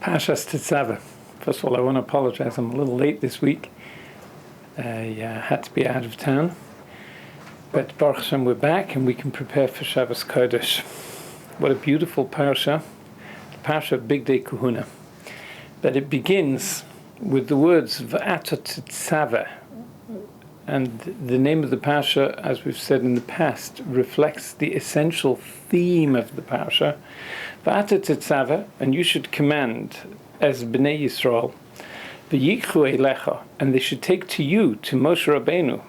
Parshas Tizaveh. First of all, I want to apologize. I'm a little late this week. I had to be out of town. But Baruch Hashem, we're back and we can prepare for Shabbos Kodesh. What a beautiful parsha. The parsha of Big Day Kahuna. But it begins with the words V'ata Tizaveh. And the name of the parsha, as we've said in the past, reflects the essential theme of the parsha. V'ata Tizaveh, and you should command as Bnei Yisrael, V'yikchu Eilecha, and they should take to you, to Moshe Rabbeinu.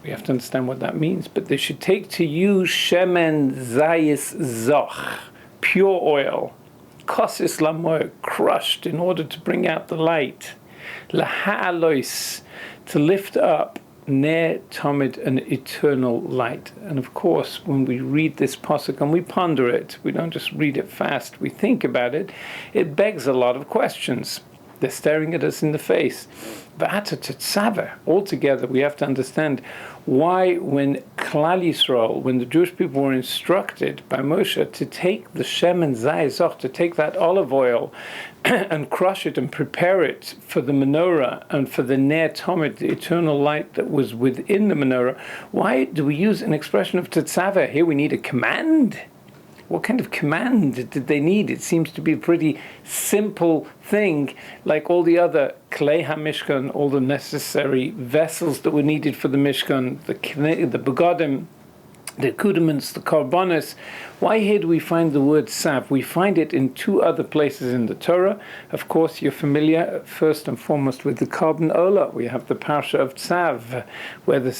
We have to understand what that means, but they should take to you Shemen Zayis Zoch, pure oil, Kosis Lamoy, crushed in order to bring out the light, Laha'alois, to lift up Ner Tomid, an eternal light. And of course, when we read this pasuk and we ponder it, we don't just read it fast, we think about it, it begs a lot of questions. They're staring at us in the face. V'ata Tizaveh. Altogether, we have to understand why when Klal Yisrael, when the Jewish people were instructed by Moshe to take the Shemen Zayis, to take that olive oil and crush it and prepare it for the menorah and for the Ner Tomid, the eternal light that was within the menorah, why do we use an expression of Tizaveh? Here we need a command. What kind of command did they need? It seems to be a pretty simple thing, like all the other Klei HaMishkan, all the necessary vessels that were needed for the Mishkan, the begodim, the kudiments, the korbanos. Why here do we find the word sav? We find it in two other places in the Torah. Of course, you're familiar first and foremost with the Korban Ola. We have the parsha of Tzav, where the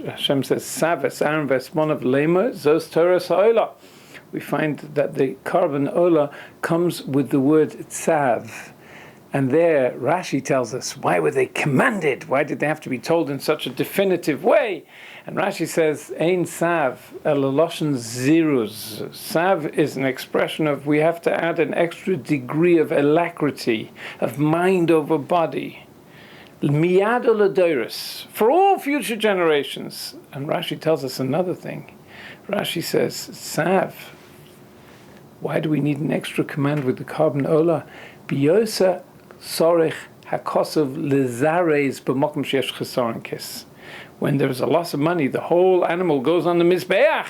Hashem says, Sav es Aaron v'esmonav lema zos Torah sa'ola. We find that the Korban Ola comes with the word Tzav. And there, Rashi tells us, why were they commanded? Why did they have to be told in such a definitive way? And Rashi says, Ein Sav, eloloshen ziruz. Sav is an expression of we have to add an extra degree of alacrity, of mind over body. Miyad oladoris, for all future generations. And Rashi tells us another thing. Rashi says, Sav. Why do we need an extra command with the Korban Ola? Biyosa sorich hakosov lezares b'mokum sheyesh chesaron kis. When there is a loss of money, the whole animal goes on the mizbeach.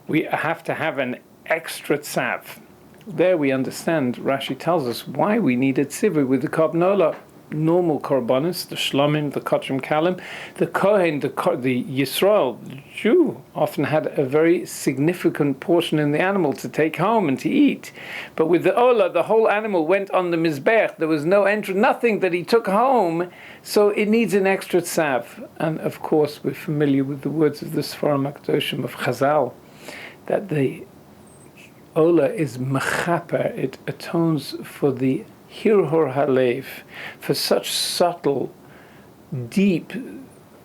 We have to have an extra tzav. There we understand, Rashi tells us why we needed tzivui with the Korban Ola. Normal korbanos, the shlomim, the kachim kalim, the kohen, the Yisrael, the Jew, often had a very significant portion in the animal to take home and to eat. But with the ola, the whole animal went on the mizbech. There was no nothing that he took home, so it needs an extra tzav. And of course, we're familiar with the words of the Sfarim HaKadoshim of Chazal, that the ola is mechaper, it atones for the Hirhor Halev, for such subtle, deep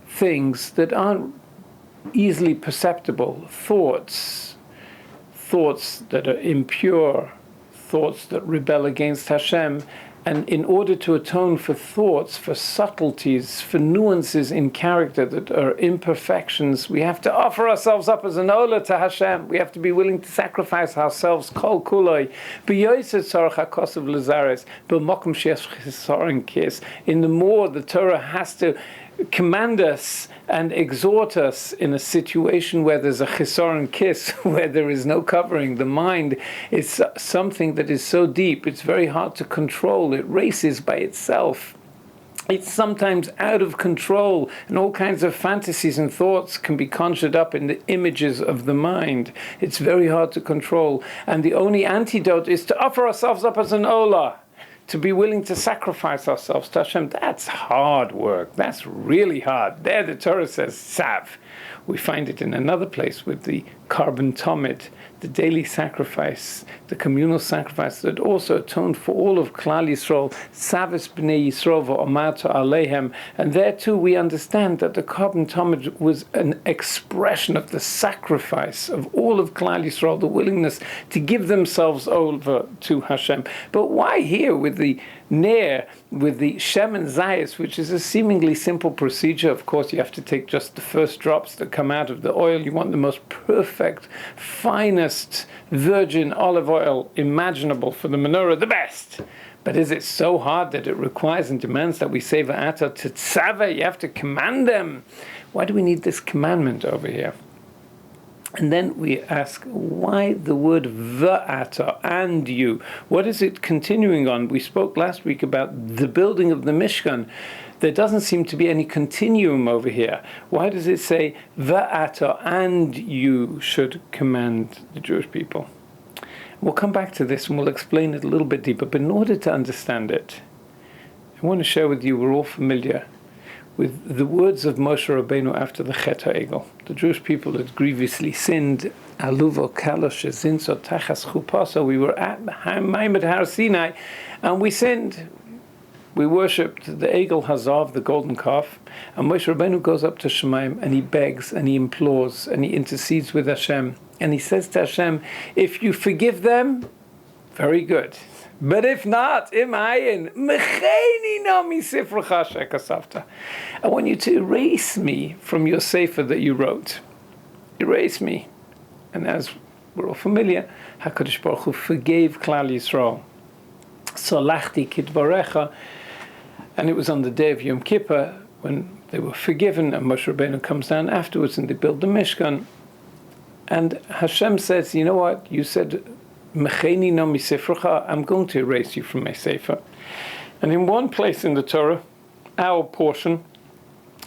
things that aren't easily perceptible. Thoughts that are impure, thoughts that rebel against Hashem. And in order to atone for thoughts, for subtleties, for nuances in character that are imperfections, we have to offer ourselves up as an ola to Hashem. We have to be willing to sacrifice ourselves. Kol kuloi, b'yoyset tzarech hakosav lezares, b'mokum sheyesh chesaron kis. In the more, the Torah has to command us and exhort us in a situation where there's a chesaron kiss, where there is no covering. The mind is something that is so deep, it's very hard to control. It races by itself. It's sometimes out of control, and all kinds of fantasies and thoughts can be conjured up in the images of the mind. It's very hard to control. And the only antidote is to offer ourselves up as an ola, to be willing to sacrifice ourselves to Hashem. That's hard work. That's really hard. There the Torah says, Sav. We find it in another place with the Korban Tomid, the daily sacrifice, the communal sacrifice that also atoned for all of Klal Yisrael, Savis B'nei Yisrael v'Omato Alehem. And there too we understand that the Korban Tomid was an expression of the sacrifice of all of Klal Yisrael, the willingness to give themselves over to Hashem. But why here with the Ner, with the Shemen Zayis, which is a seemingly simple procedure? Of course, you have to take just the first drops that come out of the oil. You want the most perfect perfect, finest virgin olive oil imaginable for the menorah, the best. But is it so hard that it requires and demands that we say va'ata Tizaveh? You have to command them. Why do we need this commandment over here? And then we ask, why the word va'ata, and you? What is it continuing on? We spoke last week about the building of the Mishkan. There doesn't seem to be any continuum over here. Why does it say va'ata, and you should command the Jewish people? We'll come back to this and we'll explain it a little bit deeper. But in order to understand it, I want to share with you, we're all familiar with the words of Moshe Rabbeinu after the Chet HaEgel. The Jewish people had grievously sinned. Aluvo kalosh zinso tachas chupaso. We were at Maimed Har Sinai, and we sinned. We worshipped the Egel Hazav, the golden calf. And Moshe Rabbeinu goes up to Shemaim and he begs and he implores and he intercedes with Hashem. And he says to Hashem, if you forgive them, very good. But if not, I want you to erase me from your sefer that you wrote. Erase me. And as we're all familiar, HaKadosh Baruch Hu forgave Klal Yisrael. Solachti kidvarecha. And it was on the day of Yom Kippur when they were forgiven, and Moshe Rabbeinu comes down afterwards and they build the Mishkan. And Hashem says, you know what? You said, Mecheni no misifracha, I'm going to erase you from my sefer. And in one place in the Torah, our portion,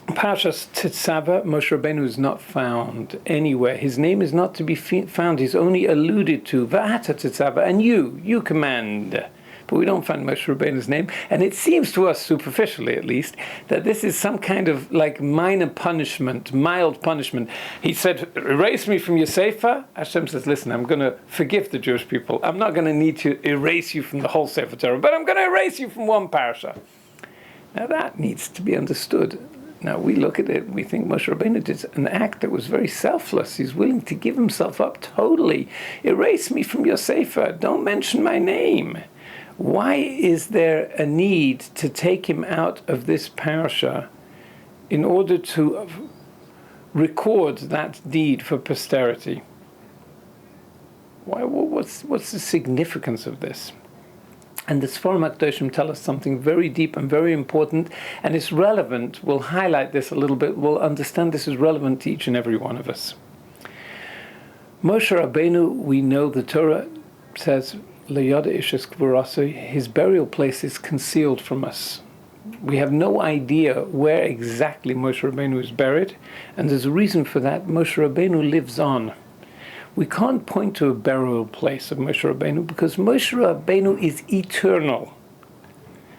Parshas Tizaveh, Moshe Rabbeinu is not found anywhere. His name is not to be found. He's only alluded to. Va'ata Tizaveh, and you command. But we don't find Moshe Rabbeinu's name. And it seems to us, superficially at least, that this is some kind of like minor punishment, mild punishment. He said, erase me from your sefer. Hashem says, listen, I'm going to forgive the Jewish people. I'm not going to need to erase you from the whole Sefer Torah, but I'm going to erase you from one parasha. Now that needs to be understood. Now we look at it, we think Moshe Rabbeinu did an act that was very selfless. He's willing to give himself up totally. Erase me from your sefer. Don't mention my name. Why is there a need to take him out of this parasha in order to record that deed for posterity? Why? What's the significance of this? And the Sforim HaKadoshim tell us something very deep and very important, and it's relevant. We'll highlight this a little bit. We'll understand this is relevant to each and every one of us. Moshe Rabbeinu, we know the Torah says, his burial place is concealed from us. We have no idea where exactly Moshe Rabbeinu is buried, and there's a reason for that. Moshe Rabbeinu lives on. We can't point to a burial place of Moshe Rabbeinu because Moshe Rabbeinu is eternal.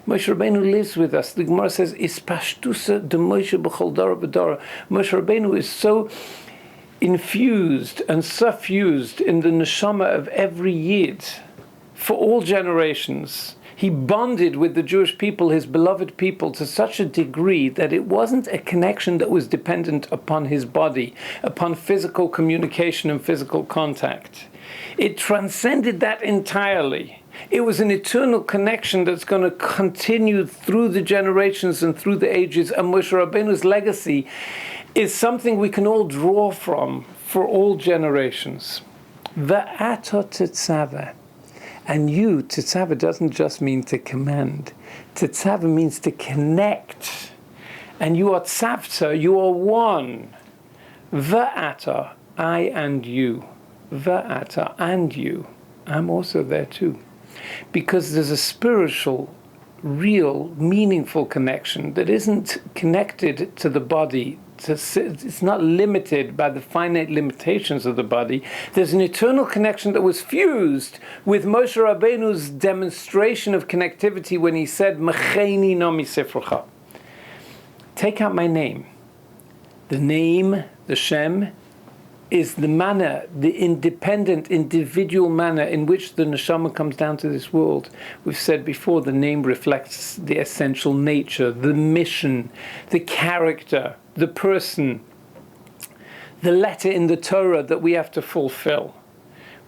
Moshe Rabbeinu lives with us. The Gemara says, "Ispashtusa de Moshe b'chol dara v'dara." Moshe Rabbeinu is so infused and suffused in the neshama of every yid for all generations. He bonded with the Jewish people, his beloved people, to such a degree that it wasn't a connection that was dependent upon his body, upon physical communication and physical contact. It transcended that entirely. It was an eternal connection that's going to continue through the generations and through the ages. And Moshe Rabbeinu's legacy is something we can all draw from for all generations. Va'ata Tizaveh. And you, Tizaveh doesn't just mean to command. Tizaveh means to connect. And you are tzavta, you are one. Va'ata, I and you. Va'ata, and you. I'm also there too. Because there's a spiritual, real, meaningful connection that isn't connected to the body. It's not limited by the finite limitations of the body. There's an eternal connection that was fused with Moshe Rabbeinu's demonstration of connectivity when he said, Mecheni no misifracha. Take out my name. The name, the Shem, is the manner, the independent, individual manner in which the neshama comes down to this world. We've said before, the name reflects the essential nature, the mission, the character, the person, the letter in the Torah that we have to fulfill.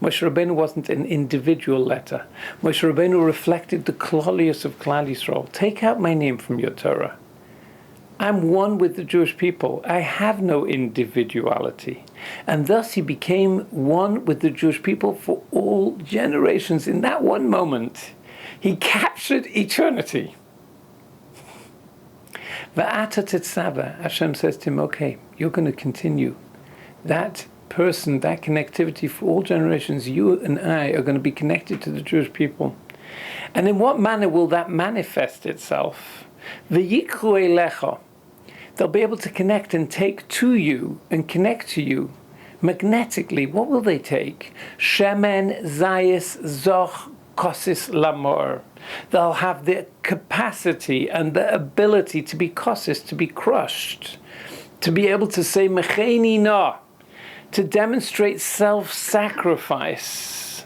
Moshe Rabbeinu wasn't an individual letter. Moshe Rabbeinu reflected the klolius of Klal Yisrael. Take out my name from your Torah. I'm one with the Jewish people. I have no individuality. And thus he became one with the Jewish people for all generations. In that one moment, he captured eternity. V'ata Tizaveh, Hashem says to him, okay, you're going to continue. That person, that connectivity for all generations, you and I are going to be connected to the Jewish people. And in what manner will that manifest itself? V'yikru elecha. They'll be able to connect and take to you and connect to you magnetically. What will they take? Shemen, Zayis, Zoch, Kosis, Lamor. They'll have the capacity and the ability to be kosis, to be crushed, to be able to say Mecheni na, to demonstrate self-sacrifice,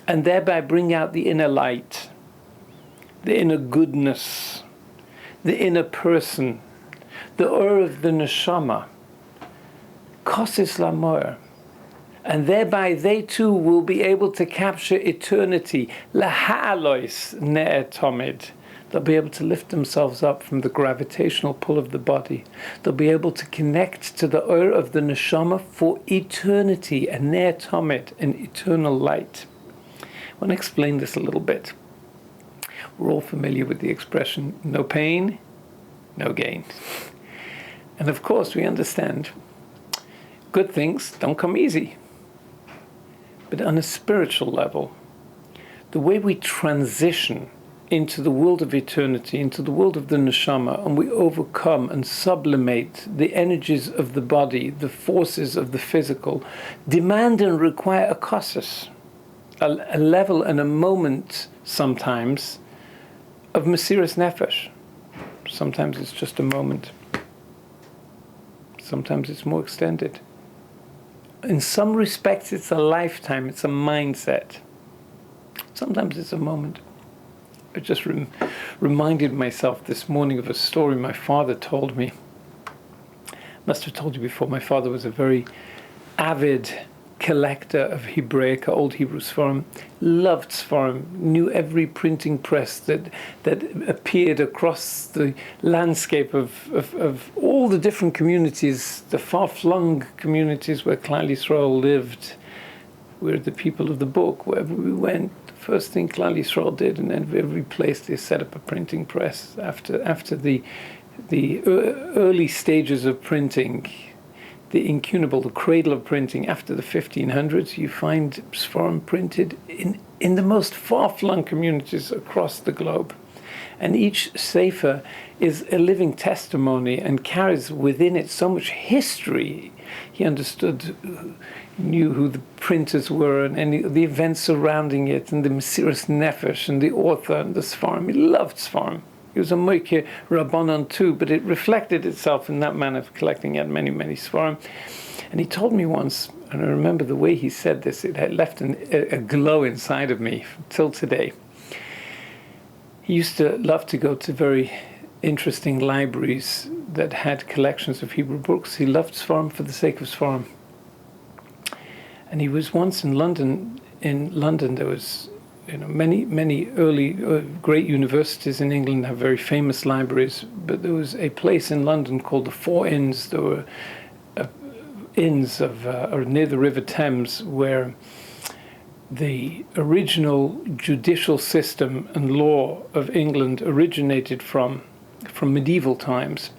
and thereby bring out the inner light, the inner goodness, the inner person, the Ur of the Neshama, Kosis Lamor. And thereby they too will be able to capture eternity, Laha'alois Ne'etomid. They'll be able to lift themselves up from the gravitational pull of the body. They'll be able to connect to the Ur of the Neshama for eternity, a Ne'etomid, an eternal light. I want to explain this a little bit. We're all familiar with the expression, no pain, no gain. And of course we understand good things don't come easy. But on a spiritual level, the way we transition into the world of eternity, into the world of the neshama, and we overcome and sublimate the energies of the body, the forces of the physical, demand and require a kosos, a level and a moment sometimes of mesiras nefesh. Sometimes it's just a moment. Sometimes it's more extended. In some respects, it's a lifetime, it's a mindset. Sometimes it's a moment. I just reminded myself this morning of a story my father told me. Must have told you before, my father was a very avid collector of Hebraica, Old Hebrew Sforim, loved Sforim, knew every printing press that appeared across the landscape of all the different communities, the far-flung communities where Klal Yisrael lived, where the people of the book, wherever we went, the first thing Klal Yisrael did, and then every place they set up a printing press after the early stages of printing, the incunable, the cradle of printing after the 1500s, you find Sforim printed in the most far-flung communities across the globe. And each sefer is a living testimony and carries within it so much history. He understood, knew who the printers were and the events surrounding it, and the mesiras nefesh and the author and the Sforim. He loved Sforim. He was a moike rabbanon too, but it reflected itself in that manner of collecting at many, many Sforim. And he told me once, and I remember the way he said this, it had left a glow inside of me till today. He used to love to go to very interesting libraries that had collections of Hebrew books. He loved Sforim for the sake of Sforim. And he was once in London. In London there was many early great universities in England have very famous libraries, but there was a place in London called the Four Inns. There were inns or near the River Thames where the original judicial system and law of England originated from medieval times.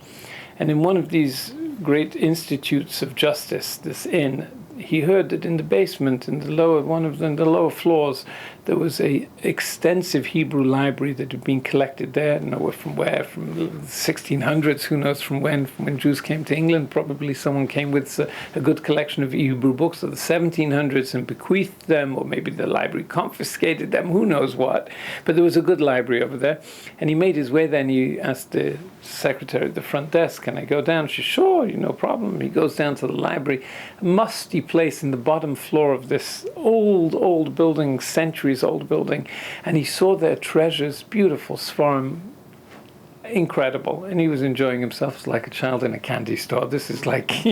And in one of these great institutes of justice, this inn, he heard that in the basement, in the lower floors, there was a extensive Hebrew library that had been collected there. From the 1600s, who knows from when Jews came to England. Probably someone came with a good collection of Hebrew books of the 1700s and bequeathed them, or maybe the library confiscated them, who knows what. But there was a good library over there. And he made his way there, and he asked the secretary at the front desk, "Can I go down?" She said, "Sure, no problem." He goes down to the library, a musty place in the bottom floor of this old building, centuries-old building, and he saw their treasures, beautiful Sforim, incredible, and he was enjoying himself. It's like a child in a candy store. This is like,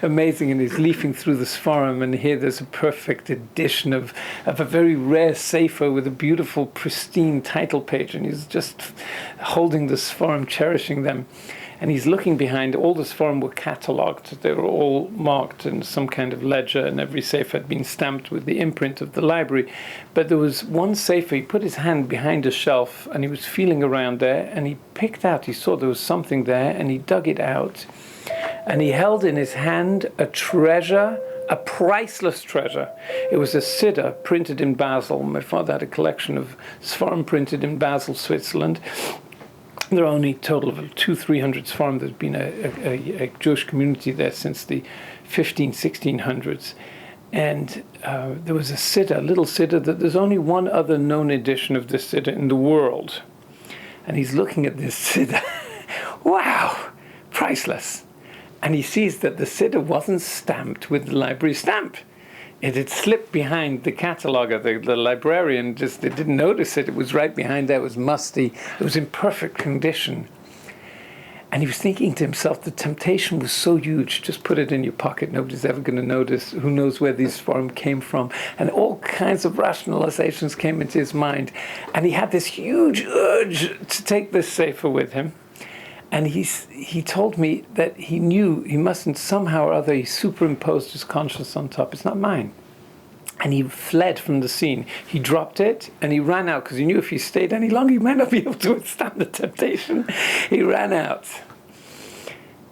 amazing, and he's leafing through the Sforim, and here there's a perfect edition of a very rare sefer with a beautiful, pristine title page, and he's just holding the Sforim, cherishing them. And he's looking behind. All the Sforim were catalogued. They were all marked in some kind of ledger, and every sefer had been stamped with the imprint of the library. But there was one sefer, he put his hand behind a shelf, and he was feeling around there, and he picked out, he saw there was something there, and he dug it out, and he held in his hand a treasure, a priceless treasure. It was a siddur printed in Basel. My father had a collection of Sforim printed in Basel, Switzerland. There are only a total of 200-300 Sforim. There's been a Jewish community there since the 1600s. And there was a siddur, a little siddur, that there's only one other known edition of this siddur in the world. And he's looking at this siddur. Wow, priceless. And he sees that the siddur wasn't stamped with the library stamp. It had slipped behind the cataloguer. The librarian just didn't notice it. It was right behind there. It was musty. It was in perfect condition. And he was thinking to himself, the temptation was so huge. Just put it in your pocket. Nobody's ever going to notice. Who knows where these Sforim came from? And all kinds of rationalizations came into his mind. And he had this huge urge to take this sefer with him. And he told me that he knew he mustn't somehow or other, he superimposed his conscience on top. It's not mine. And he fled from the scene. He dropped it and he ran out because he knew if he stayed any longer, he might not be able to withstand the temptation. He ran out.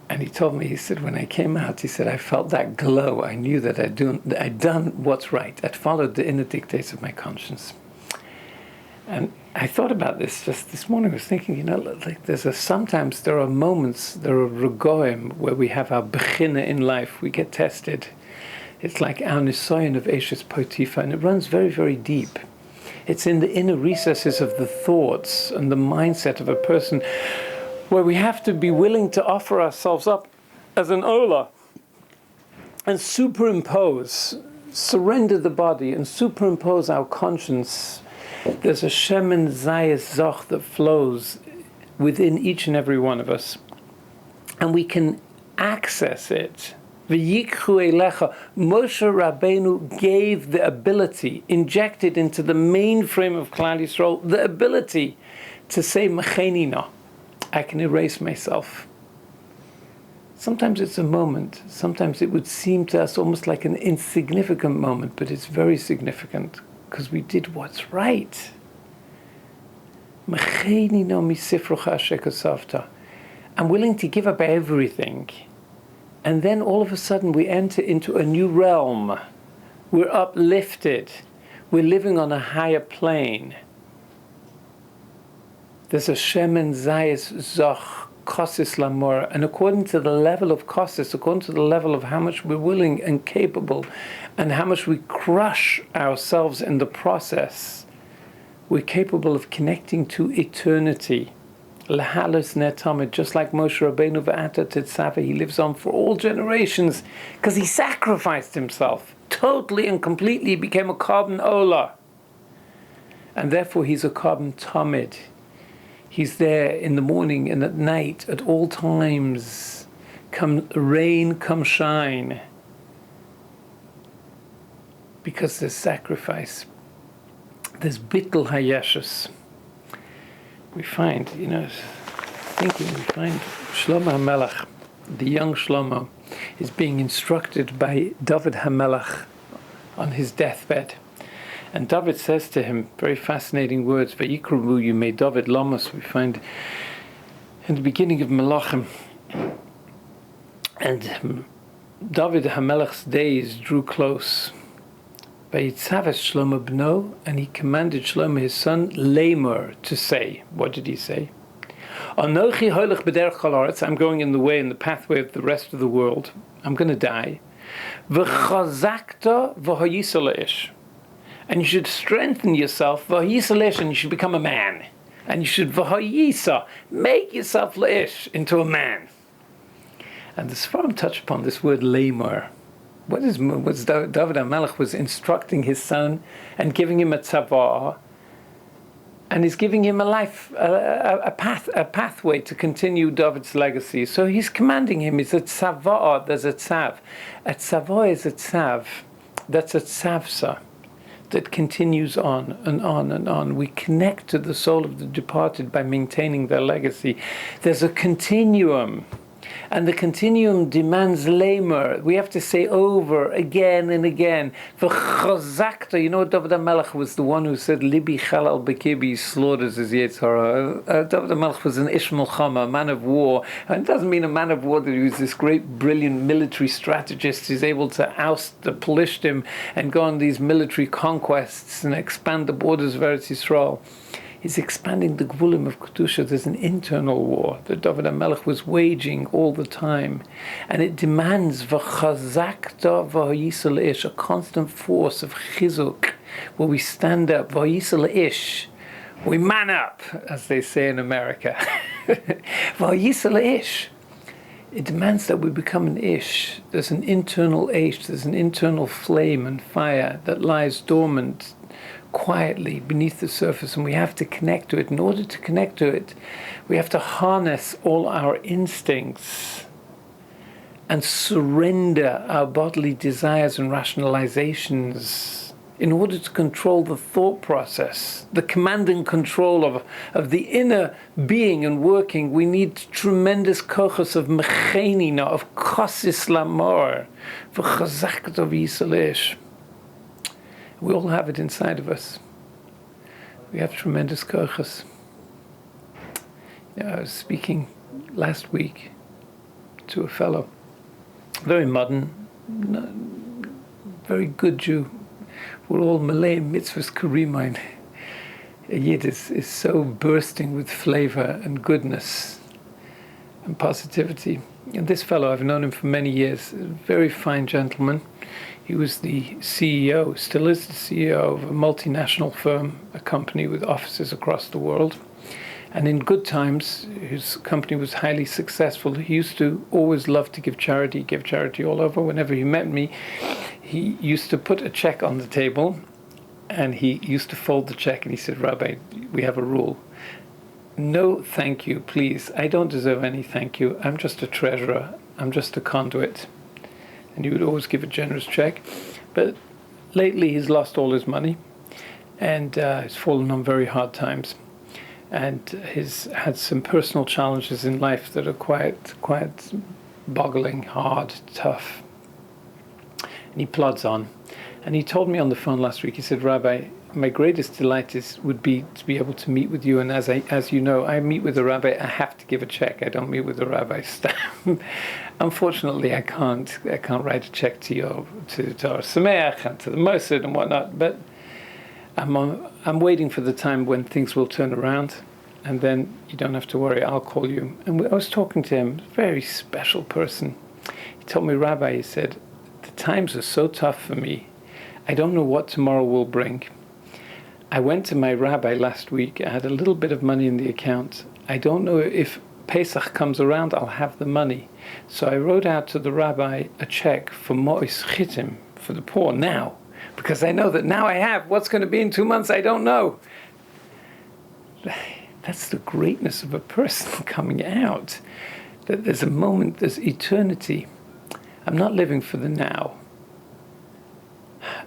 And he told me, he said, when I came out, he said, I felt that glow. I knew that I'd done what's right. I'd followed the inner dictates of my conscience. And I thought about this just this morning. I was thinking, like sometimes there are moments, there are regoim, where we have our bechina in life. We get tested. It's like our nisayon of Eshes Potifa, and it runs very, very deep. It's in the inner recesses of the thoughts and the mindset of a person, where we have to be willing to offer ourselves up as an olah and surrender the body and superimpose our conscience. There's a shemen zayis zoch that flows within each and every one of us, and we can access it. V'yikchu elecha, Moshe Rabbeinu gave the ability, injected into the mainframe of Klal Yisrael, the ability to say mechenina, I can erase myself. Sometimes it's a moment. Sometimes it would seem to us almost like an insignificant moment, but it's very significant. Because we did what's right. I'm willing to give up everything. And then all of a sudden we enter into a new realm. We're uplifted. We're living on a higher plane. There's a shemen zayis zoch kosis lamor. And according to the level of kosis, according to the level of how much we're willing and capable, and how much we crush ourselves in the process, we're capable of connecting to eternity. Lahalos netamid, just like Moshe Rabbeinu v'ata Tizaveh, he lives on for all generations because he sacrificed himself totally and completely. He became a carbon olah, and therefore he's a carbon tamid. He's there in the morning and at night, at all times. Come rain, come shine. Because there's sacrifice. There's bittul hayeshes. We find, we find Shlomo HaMelech, the young Shlomo, is being instructed by David HaMelech on his deathbed. And David says to him, very fascinating words, Vayikruvu Yimei David Lamos, we find in the beginning of Melachim. And David HaMelech's days drew close. Vayitzaveh Shlomo bno, and he commanded Shlomo his son, Lamor, to say. What did he say? Anochi hoilech b'derech kol haaretz, I'm going in the pathway of the rest of the world. I'm going to die. V'chazakta v'hayisa le'ish. And you should strengthen yourself, v'hayisa le'ish, and you should become a man. And you should v'hayisa, make yourself le'ish, into a man. And the Sforim touch upon this word lamor. David HaMelech was instructing his son and giving him a tzavah, and he's giving him a life, a pathway to continue David's legacy. So he's commanding him. It's a tzavah. There's a tzav. A tzavah is a tzav. That's a tzavsa. that continues on and on and on. We connect to the soul of the departed by maintaining their legacy. There's a continuum. And the continuum demands lamer. We have to say over again and again. V'chazakta. You know, David HaMelech was the one who said, Libi chalal bekibi, slaughters his Yetzirah. David HaMelech was an Ish Milchama, a man of war. And it doesn't mean a man of war that he was this great, brilliant military strategist who's able to oust the Pelishtim and go on these military conquests and expand the borders of Eretz Yisrael. He's expanding the Gvulim of Kedusha. There's an internal war that David HaMelech was waging all the time. And it demands v'chazakta v'hayisel ish, a constant force of chizuk, where we stand up, v'hayisel ish. We man up, as they say in America. V'hayisel ish. It demands that we become an ish. There's an internal ish, there's an internal flame and fire that lies dormant quietly beneath the surface, and we have to connect to it. In order to connect to it, we have to harness all our instincts and surrender our bodily desires and rationalizations in order to control the thought process, the command and control of the inner being and working. We need tremendous kochos of mechenina, of kosis lamor, v'chazakt of yisalish. We all have it inside of us. We have tremendous kochos. I was speaking last week to a fellow, very modern, very good Jew. We're all Malay mitzvahs karimain. A Yid is so bursting with flavor and goodness and positivity. And this fellow, I've known him for many years, a very fine gentleman. He was the CEO, still is the CEO of a multinational firm, a company with offices across the world. And in good times, his company was highly successful. He used to always love to give charity all over. Whenever he met me, he used to put a check on the table, and he used to fold the check, and he said, Rabbi, we have a rule. No thank you, please. I don't deserve any thank you. I'm just a treasurer. I'm just a conduit. And he would always give a generous check. But lately he's lost all his money, and he's fallen on very hard times. And he's had some personal challenges in life that are quite boggling, hard, tough. And he plods on. And he told me on the phone last week, he said, Rabbi, my greatest delight would be to be able to meet with you. And as you know, I meet with a rabbi, I have to give a check. I don't meet with a rabbi stamp. Unfortunately, I can't write a check to our Sameach and to the Mossad and whatnot. But I'm waiting for the time when things will turn around, and then you don't have to worry. I'll call you. And I was talking to him, a very special person. He told me, Rabbi, he said, the times are so tough for me. I don't know what tomorrow will bring. I went to my rabbi last week. I had a little bit of money in the account. I don't know if Pesach comes around, I'll have the money. So I wrote out to the rabbi a check for Mo'is Chitim, for the poor now, because I know that now I have. What's going to be in 2 months, I don't know. That's the greatness of a person coming out. That there's a moment, there's eternity. I'm not living for the now.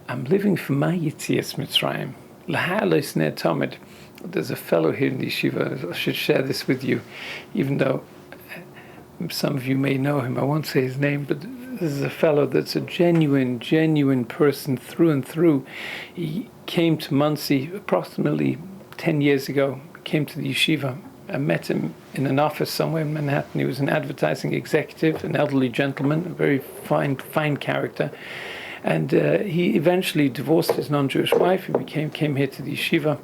I'm living for my Yitzias Mitzrayim. Laha'alois ner tamid. There's a fellow here in the yeshiva, I should share this with you, even though some of you may know him. I won't say his name, but this is a fellow that's a genuine person through and through. He came to Muncie approximately 10 years ago, came to the yeshiva. I met him in an office somewhere in Manhattan. He was an advertising executive, an elderly gentleman, a very fine character. And he eventually divorced his non-Jewish wife. He came here to the yeshiva.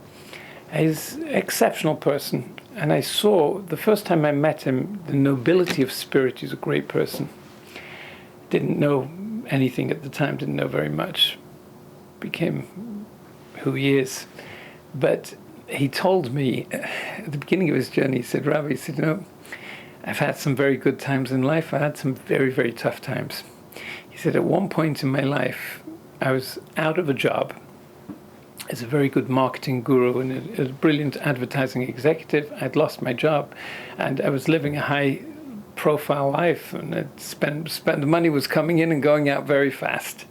He's an exceptional person. And I saw, the first time I met him, the nobility of spirit. He's a great person. Didn't know anything at the time, didn't know very much. Became who he is. But he told me, at the beginning of his journey, he said, Rabbi, he said, you know, I've had some very good times in life. I had some very, very tough times. He said, at one point in my life, I was out of a job as a very good marketing guru and a brilliant advertising executive. I'd lost my job, and I was living a high-profile life, and the money was coming in and going out very fast.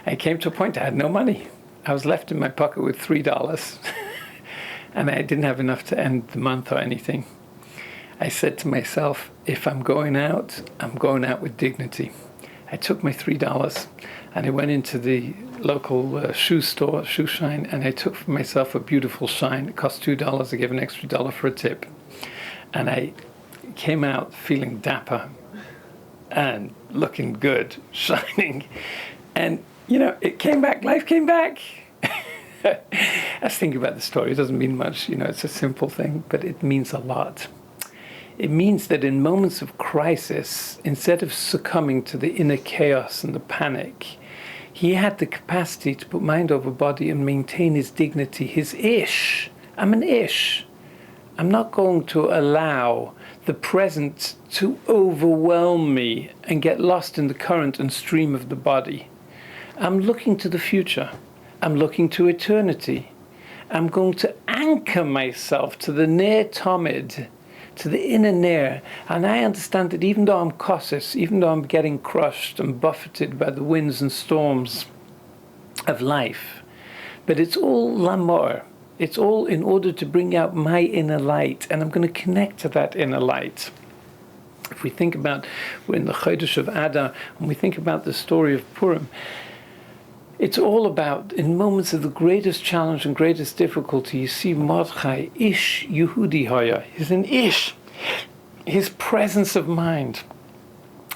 I came to a point I had no money. I was left in my pocket with $3 and I didn't have enough to end the month or anything. I said to myself, if I'm going out with dignity. I took my $3 and I went into the local shoe store, shoe shine, and I took for myself a beautiful shine. It cost $2. I gave an extra $1 for a tip. And I came out feeling dapper and looking good, shining. And, it came back, life came back. I was thinking about the story. It doesn't mean much, it's a simple thing, but it means a lot. It means that in moments of crisis, instead of succumbing to the inner chaos and the panic, he had the capacity to put mind over body and maintain his dignity, his ish. I'm an ish. I'm not going to allow the present to overwhelm me and get lost in the current and stream of the body. I'm looking to the future. I'm looking to eternity. I'm going to anchor myself to the near Tomid, to the inner near. And I understand that even though I'm cautious, even though I'm getting crushed and buffeted by the winds and storms of life, but it's all lamor. It's all in order to bring out my inner light, and I'm going to connect to that inner light. If we think about, we're in the Chodesh of Adar, and we think about the story of Purim, it's all about, in moments of the greatest challenge and greatest difficulty, you see Mordechai, Ish Yehudi Hoya. He's an Ish. His presence of mind.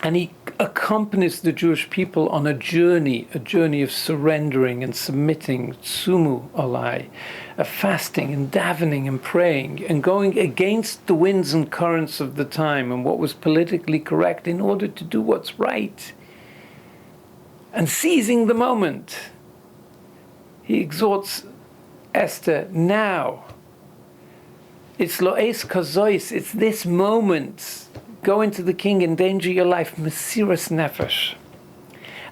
And he accompanies the Jewish people on a journey of surrendering and submitting, tsumu olai, of fasting and davening and praying and going against the winds and currents of the time and what was politically correct in order to do what's right. And seizing the moment. He exhorts Esther, now. It's lo'es kazois, it's this moment. Go into the king, endanger your life, mesiras nefesh.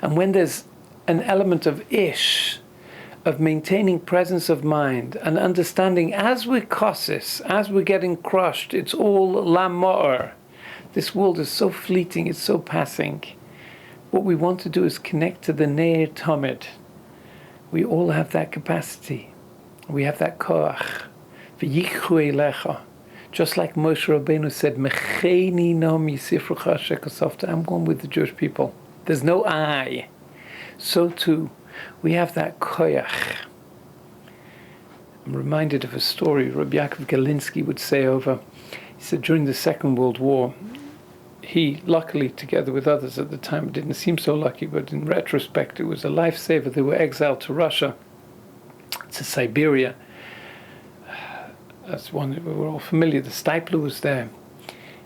And when there's an element of ish, of maintaining presence of mind and understanding as we're cautious, as we're getting crushed, it's all lamor. This world is so fleeting, it's so passing. What we want to do is connect to the Neir Tomid. We all have that capacity. We have that koach. V'yichu elecha. Just like Moshe Rabbeinu said, Mecheni no misifrucha shekasofta. I'm going with the Jewish people. There's no I. So too, we have that koach. I'm reminded of a story Rabbi Yaakov Galinsky would say over. He said during the Second World War, he, luckily, together with others at the time, it didn't seem so lucky, but in retrospect, it was a lifesaver. They were exiled to Russia, to Siberia. That's one that we're all familiar. The Stipler was there,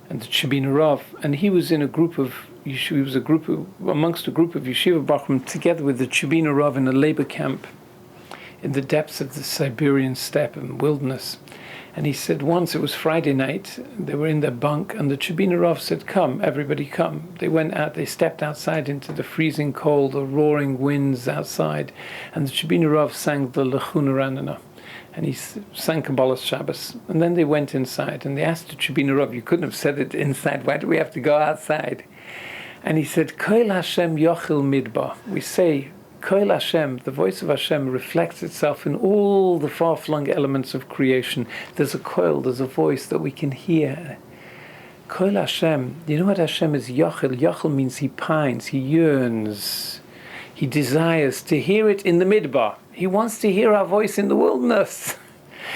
and the Chibina Rav, and he was in a group of he was amongst a group of yeshiva bachrim together with the Chibina Rav in a labor camp in the depths of the Siberian steppe and wilderness. And he said once, it was Friday night, they were in their bunk, and the Chibina Rav said, come, everybody come. They went out, they stepped outside into the freezing cold, the roaring winds outside, and the Chibina Rav sang the Lechuna Ranana. And he sang Kabbalah Shabbos. And then they went inside, and they asked the Chibina Rav, you couldn't have said it inside, why do we have to go outside? And he said, Koil Hashem Yochil Midbar. We say, Koil Hashem, the voice of Hashem reflects itself in all the far-flung elements of creation. There's a koil, there's a voice that we can hear. Koil Hashem, you know what Hashem is? Yochel. Yochel means he pines, he yearns, he desires to hear it in the midbar. He wants to hear our voice in the wilderness.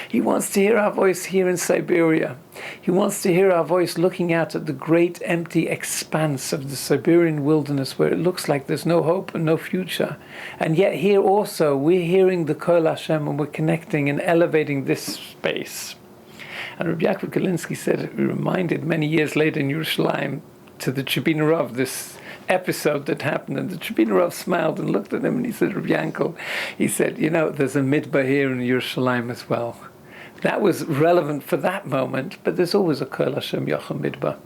He wants to hear our voice here in Siberia. He wants to hear our voice looking out at the great empty expanse of the Siberian wilderness where it looks like there's no hope and no future. And yet here also we're hearing the Kol Hashem and we're connecting and elevating this space. And Rabbi Yaakov Galinsky said, he reminded many years later in Yerushalayim to the Chibina Rav this episode that happened, and the Chibina Rav smiled and looked at him and he said, Rabbi Yankel, he said, you know, there's a midbar here in Yerushalayim as well. That was relevant for that moment, but there's always a Kol Hashem Yochel Midbar.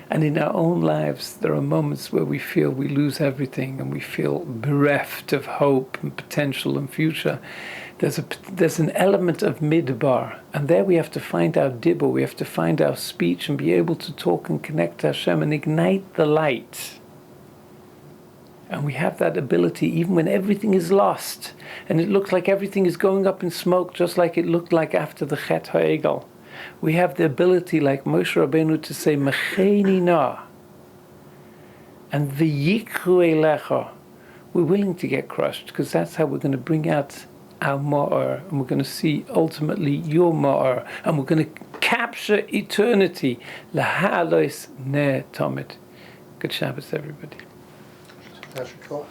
And in our own lives, there are moments where we feel we lose everything and we feel bereft of hope and potential and future. There's an element of midbar, and there we have to find our dibur, we have to find our speech and be able to talk and connect to Hashem and ignite the light. And we have that ability even when everything is lost and it looks like everything is going up in smoke, just like it looked like after the Chet HaEgel. We have the ability, like Moshe Rabbeinu, to say, Mecheni na, and V'yikru elecha. We're willing to get crushed because that's how we're going to bring out our ma'or, and we're going to see ultimately your ma'or, and we're going to capture eternity. Laha'alois ne tamid. Good Shabbos, everybody. That's cool.